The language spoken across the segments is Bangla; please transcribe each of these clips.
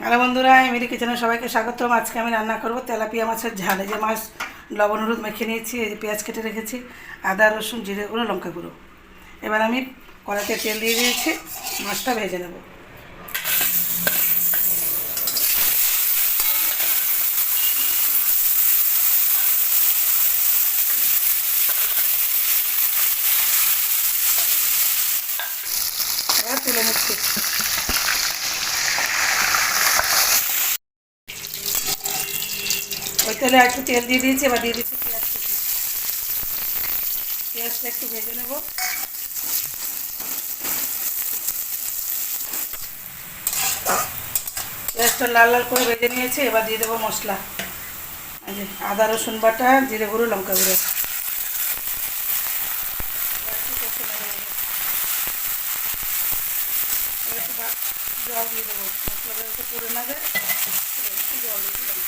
হ্যালো বন্ধুরা, এমিলি কিচেনে সবাইকে স্বাগতম। আজকে আমি রান্না করব তেলাপিয়া মাছের ঝাল। এই যে মাছ লবণ হলুদ মেখে নিয়েছি, এই যে পেঁয়াজ কেটে রেখেছি, আদা রসুন জিরে গুঁড়ো লঙ্কা গুঁড়ো। এবার আমি কড়াইতে তেল দিয়ে দিয়েছি, মাছটা ভেজে নেব। এবার তুলে নিচ্ছি। ওই তেলে একটু তেল দিয়ে দিয়েছি, এবার দিয়ে দিচ্ছি পেঁয়াজ কুচি। পেঁয়াজটা একটু ভেজে নেব। পেঁয়াজটা লাল লাল করে ভেজে নিয়েছি, এবার দিয়ে দেবো মশলা। এই যে আদা রসুন বাটা, জিরে গুঁড়ো লঙ্কা গুঁড়ো। জল দিয়ে দেবো, মশলাটা একটু পুড়ে না যায়, একটু জল দিয়ে দিলাম।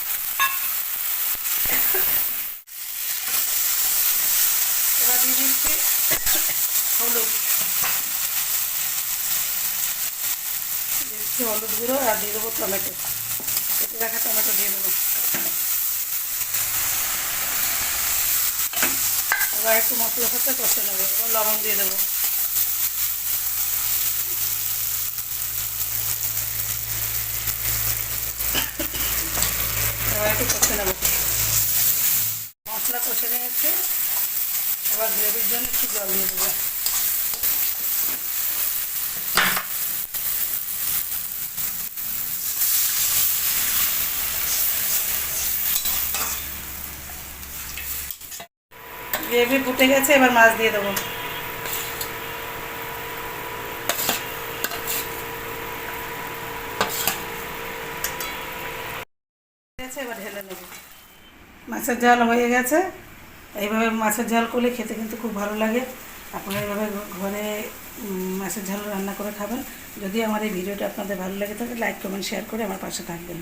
এবার দিয়ে দিচ্ছি হলুদ, দিচ্ছি হলুদ গুঁড়ো, আর দিয়ে দেবো টমেটো, কেটে রাখা টমেটো দিয়ে দেবো। এবার একটু মশলার সাথে কষে নেবো। এবার লবণ দিয়ে দেবো। এবার একটু কষে নেবো। মশলা কষে নিয়েছে, এবার গ্রেভির জন্য একটু জল দিয়ে দেবো। গ্রেভি ফুটে গেছে, এবার মাছ দিয়ে দেবো। এবার ঢেলে নেব। মাছের ঝাল হয়ে গেছে। এইভাবে মাছের ঝাল করলে খেতে কিন্তু খুব ভালো লাগে। আপনারা এইভাবে ঘরে মাছের ঝাল রান্না করে খাবেন। যদি আমার এই ভিডিওটা আপনাদের ভালো লাগে তাহলে লাইক কমেন্ট শেয়ার করে আমার পাশে থাকবেন।